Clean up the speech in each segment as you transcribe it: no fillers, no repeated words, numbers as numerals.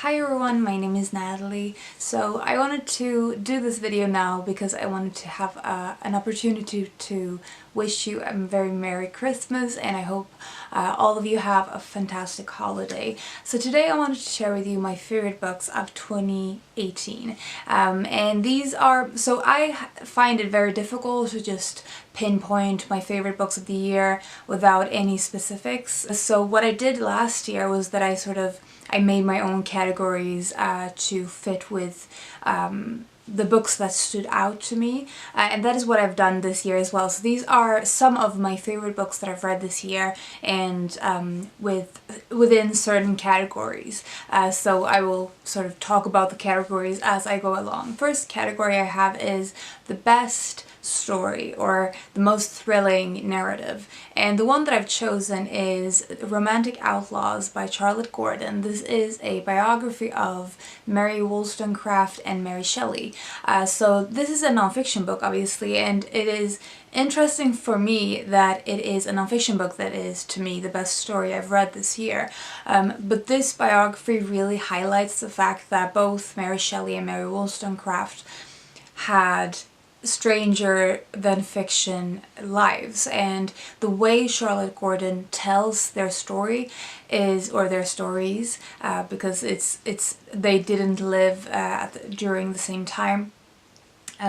Hi everyone, my name is Natalie. So I wanted to do this video now because I wanted to have an opportunity to wish you a very Merry Christmas, and I hope all of you have a fantastic holiday. So today I wanted to share with you my favorite books of 2018. And these are, so I find it very difficult to just pinpoint my favorite books of the year without any specifics. So what I did last year was that I made my own categories to fit with the books that stood out to me, and that is what I've done this year as well. So these are some of my favorite books that I've read this year, and within certain categories. So I will sort of talk about the categories as I go along. First category I have is the best story or the most thrilling narrative, and the one that I've chosen is Romantic Outlaws by Charlotte Gordon. This is a biography of Mary Wollstonecraft and Mary Shelley. So this is a nonfiction book, obviously, and it is interesting for me that it is a nonfiction book that is, to me, the best story I've read this year. But this biography really highlights the fact that both Mary Shelley and Mary Wollstonecraft had stranger than fiction lives, and the way Charlotte Gordon tells their story is, or their stories, because they didn't live during the same time.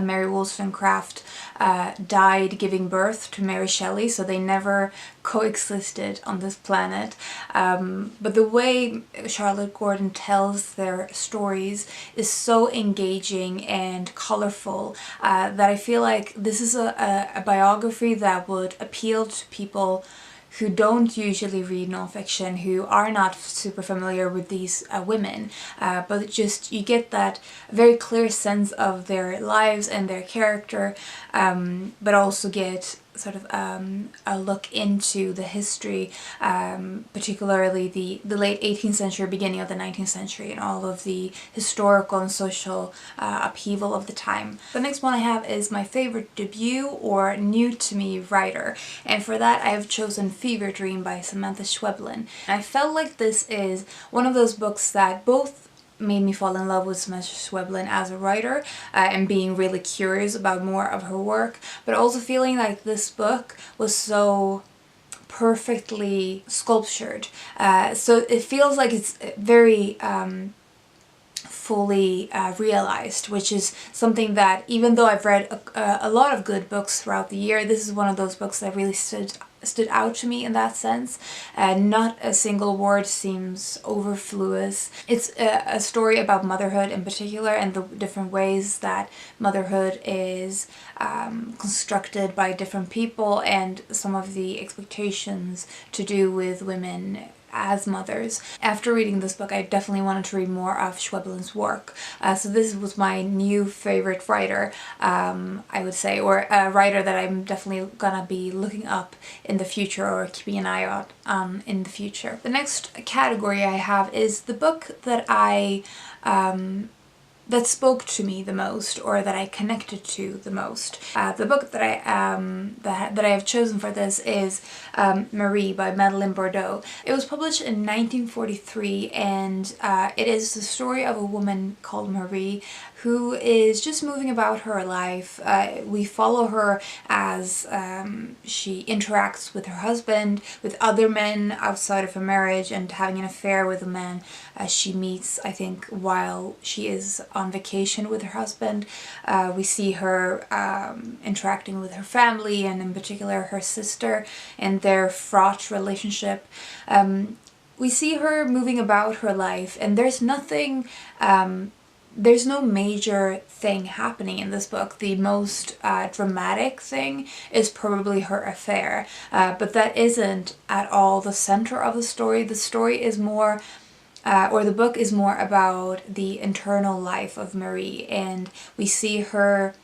Mary Wollstonecraft died giving birth to Mary Shelley, so they never coexisted on this planet. But the way Charlotte Gordon tells their stories is so engaging and colorful that I feel like this is a biography that would appeal to people who don't usually read nonfiction, who are not super familiar with these women, but just you get that very clear sense of their lives and their character, but also get sort of a look into the history, particularly the late 18th century, beginning of the 19th century, and all of the historical and social upheaval of the time. The next one I have is my favorite debut or new to me writer, and for that I have chosen Fever Dream by Samantha Schweblin. I felt like this is one of those books that both made me fall in love with Samantha Schweblin as a writer, and being really curious about more of her work, but also feeling like this book was so perfectly sculptured. So it feels like it's very fully realized, which is something that, even though I've read a lot of good books throughout the year, this is one of those books that really stood out to me in that sense. Not a single word seems overfluous. It's a story about motherhood in particular, and the different ways that motherhood is constructed by different people, and some of the expectations to do with women as mothers. After reading this book, I definitely wanted to read more of Schweblin's work. So this was my new favorite writer, I would say, or a writer that I'm definitely gonna be looking up in the future, or keeping an eye out in the future. The next category I have is the book that that spoke to me the most, or that I connected to the most. The book that I have chosen for this is Marie by Madeleine Bourdouxhe. It was published in 1943, and it is the story of a woman called Marie who is just moving about her life. We follow her as she interacts with her husband, with other men outside of her marriage, and having an affair with a man she meets, I think, while she is on vacation with her husband. We see her interacting with her family, and in particular her sister, and their fraught relationship. We see her moving about her life, and there's no major thing happening in this book. The most dramatic thing is probably her affair, but that isn't at all the center of the story. The story is more, or the book is more about the internal life of Marie, and we see her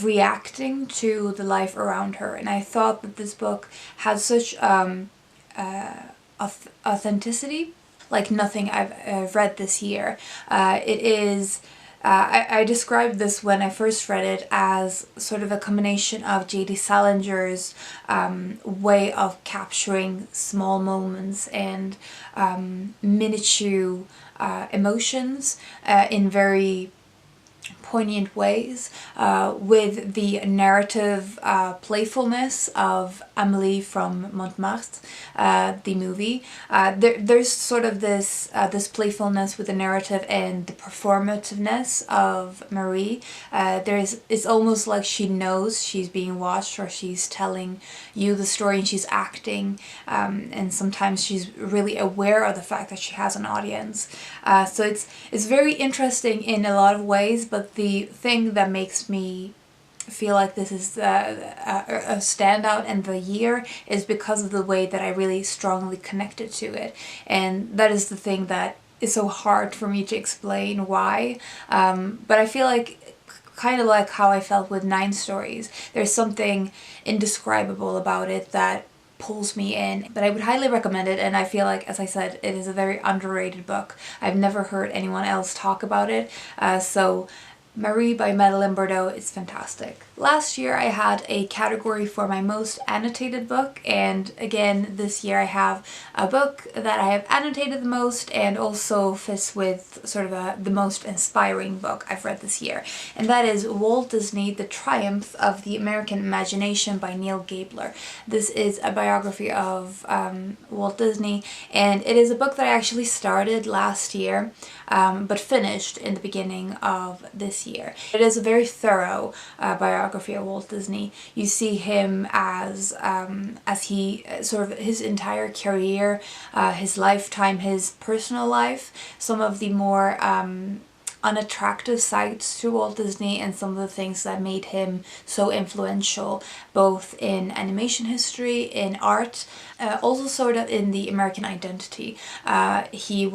reacting to the life around her. And I thought that this book had such authenticity like nothing I've read this year. It is I described this when I first read it as sort of a combination of J.D. Salinger's way of capturing small moments and miniature emotions in very poignant ways, with the narrative playfulness of Amélie from Montmartre, the movie. There's sort of this playfulness with the narrative and the performativeness of Marie. It's almost like she knows she's being watched, or she's telling you the story and she's acting, and sometimes she's really aware of the fact that she has an audience. So it's very interesting in a lot of ways, but the thing that makes me feel like this is a standout in the year is because of the way that I really strongly connected to it. And that is the thing that is so hard for me to explain why. But I feel like, kind of like how I felt with 9 Stories, there's something indescribable about it that pulls me in. But I would highly recommend it, and I feel like, as I said, it is a very underrated book. I've never heard anyone else talk about it, so Marie by Madeleine Bourdouxhe is fantastic. Last year I had a category for my most annotated book, and again this year I have a book that I have annotated the most and also fits with sort of the most inspiring book I've read this year, and that is Walt Disney: The Triumph of the American Imagination by Neal Gabler. This is a biography of Walt Disney, and it is a book that I actually started last year but finished in the beginning of this year. It is a very thorough biography of Walt Disney. You see him as he sort of his entire career, his lifetime, his personal life, some of the more unattractive sides to Walt Disney, and some of the things that made him so influential both in animation history, in art, also sort of in the American identity. He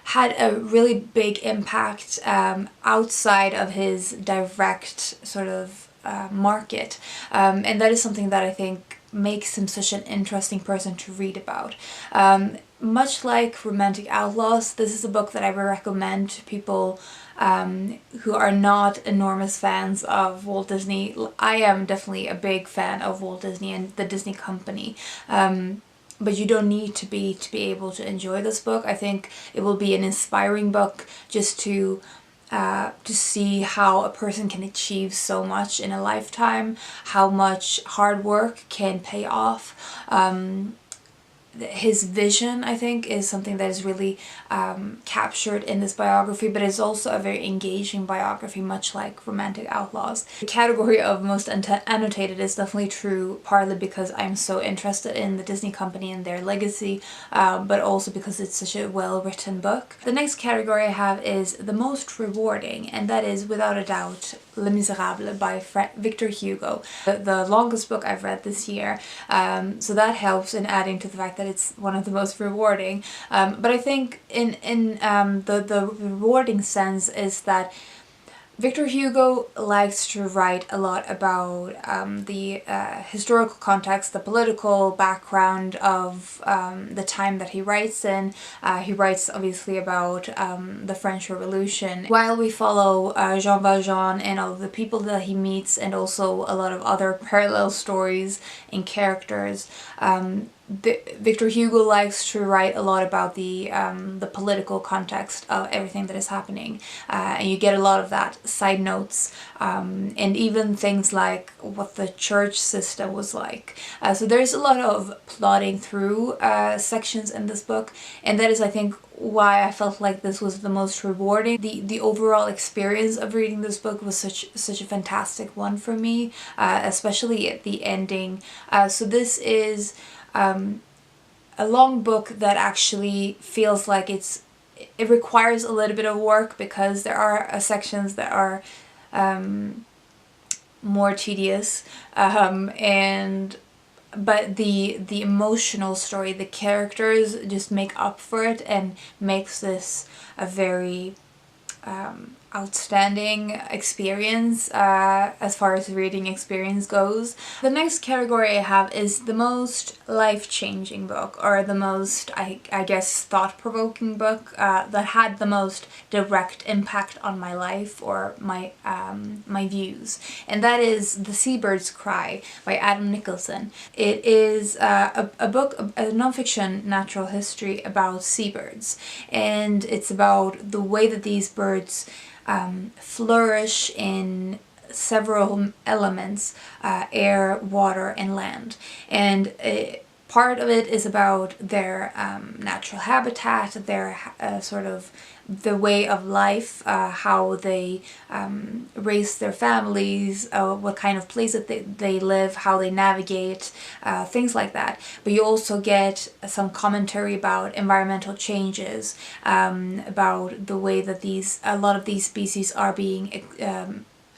had a really big impact outside of his direct sort of market, and that is something that I think makes him such an interesting person to read about. Much like Romantic Outlaws, this is a book that I would recommend to people who are not enormous fans of Walt Disney. I am definitely a big fan of Walt Disney and the Disney Company. But you don't need to be able to enjoy this book. I think it will be an inspiring book just to see how a person can achieve so much in a lifetime, how much hard work can pay off. His vision, I think, is something that is really captured in this biography, but it's also a very engaging biography, much like Romantic Outlaws. The category of most annotated is definitely true, partly because I'm so interested in the Disney Company and their legacy, but also because it's such a well-written book. The next category I have is the most rewarding, and that is without a doubt Les Miserables by Victor Hugo, the longest book I've read this year, so that helps in adding to the fact that it's one of the most rewarding. But I think in the rewarding sense is that Victor Hugo likes to write a lot about the historical context, the political background of the time that he writes in. He writes obviously about the French Revolution, while we follow Jean Valjean and all of the people that he meets, and also a lot of other parallel stories and characters. Victor Hugo likes to write a lot about the political context of everything that is happening, and you get a lot of that, side notes, and even things like what the church system was like. So there's a lot of plodding through sections in this book, and that is, I think, why I felt like this was the most rewarding. The overall experience of reading this book was such a fantastic one for me, especially at the ending. So this is a long book that actually feels like it requires a little bit of work, because there are sections that are more tedious, but the emotional story, the characters just make up for it and makes this a very outstanding experience as far as reading experience goes. The next category I have is the most life-changing book, or the most, I guess, thought-provoking book that had the most direct impact on my life or my my views, and that is The Seabird's Cry by Nicholson. It is a book, a non-fiction natural history about seabirds, and it's about the way that these birds flourish in several elements, air, water, and land. And part of it is about their natural habitat, their sort of the way of life, how they raise their families, what kind of place that they live, how they navigate, things like that. But you also get some commentary about environmental changes, about the way that a lot of these species are being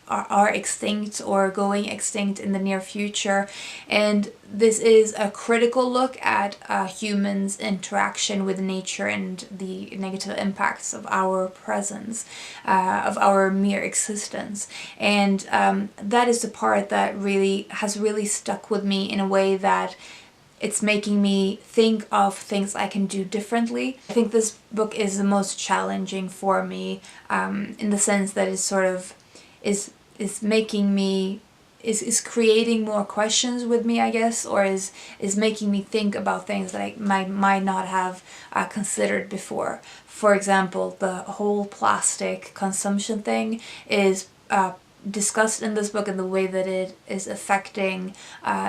are extinct or going extinct in the near future. And this is a critical look at humans' interaction with nature and the negative impacts of our presence, of our mere existence. And that is the part that has really stuck with me in a way that it's making me think of things I can do differently. I think this book is the most challenging for me, in the sense that it sort of is making me, is creating more questions with me, I guess, or is making me think about things that I might not have considered before. For example, the whole plastic consumption thing is discussed in this book in the way that it is affecting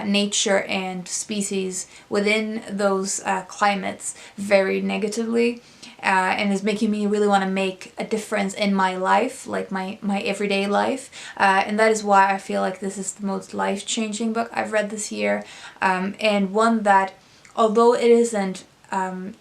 nature and species within those climates very negatively. And is making me really want to make a difference in my life, like my everyday life. And that is why I feel like this is the most life-changing book I've read this year. And one that, although it isn't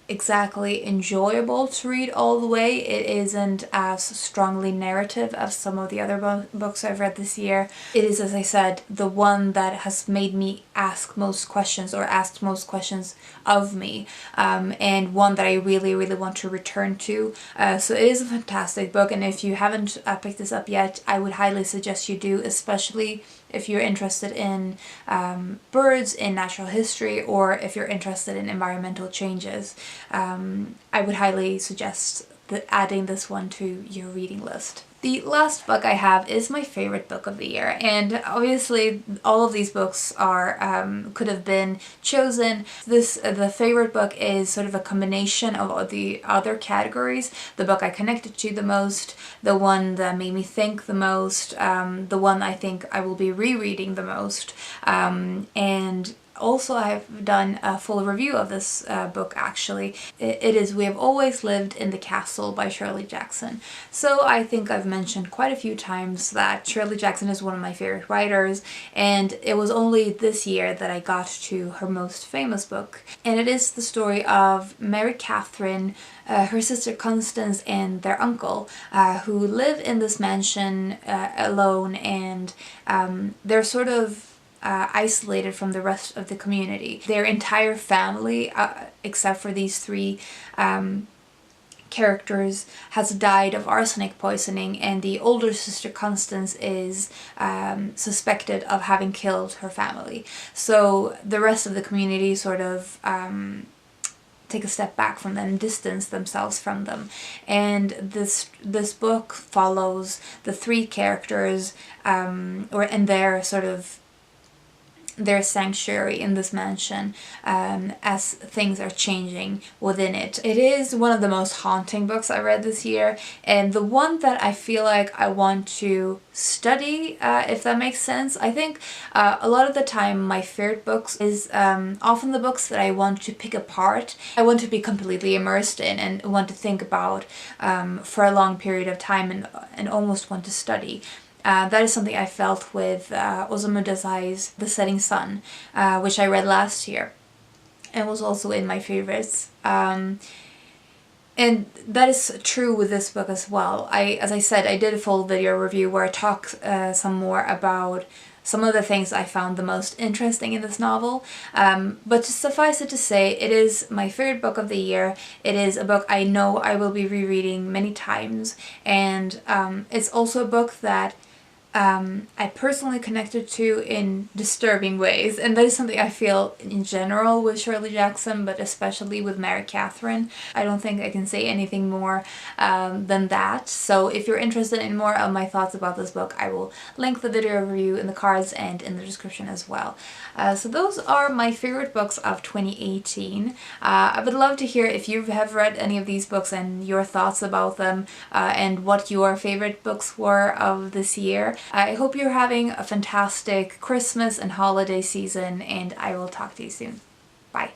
exactly enjoyable to read all the way, it isn't as strongly narrative as some of the other books I've read this year. It is, as I said, the one that has made me ask most questions, or asked most questions of me, and one that I really want to return to. So it is a fantastic book, and if you haven't picked this up yet, I would highly suggest you do, especially if you're interested in birds, in natural history, or if you're interested in environmental changes. I would highly suggest adding this one to your reading list. The last book I have is my favorite book of the year, and obviously all of these books are could have been chosen. The favorite book is sort of a combination of all the other categories. The book I connected to the most, the one that made me think the most, the one I think I will be rereading the most, and also I've done a full review of this book actually. It is We Have Always Lived in the Castle by Shirley Jackson. So I think I've mentioned quite a few times that Shirley Jackson is one of my favorite writers, and it was only this year that I got to her most famous book. And it is the story of Mary Catherine, her sister Constance, and their uncle, who live in this mansion alone, and they're sort of isolated from the rest of the community. Their entire family, except for these three characters, has died of arsenic poisoning, and the older sister Constance is suspected of having killed her family. So the rest of the community sort of take a step back from them, distance themselves from them. And this book follows the three characters, and their sort of their sanctuary in this mansion, as things are changing within it. It is one of the most haunting books I read this year, and the one that I feel like I want to study, if that makes sense. I think a lot of the time my favorite books is often the books that I want to pick apart. I want to be completely immersed in and want to think about for a long period of time, and almost want to study. That is something I felt with Osamu Dazai's The Setting Sun, which I read last year and was also in my favorites. And that is true with this book as well. As I said, I did a full video review where I talked some more about some of the things I found the most interesting in this novel. But to suffice it to say, it is my favorite book of the year. It is a book I know I will be rereading many times, and it's also a book that I personally connected to in disturbing ways, and that is something I feel in general with Shirley Jackson, but especially with Mary Catherine. I don't think I can say anything more than that. So if you're interested in more of my thoughts about this book, I will link the video review in the cards and in the description as well. So those are my favorite books of 2018. I would love to hear if you have read any of these books and your thoughts about them, and what your favorite books were of this year. I hope you're having a fantastic Christmas and holiday season, and I will talk to you soon. Bye.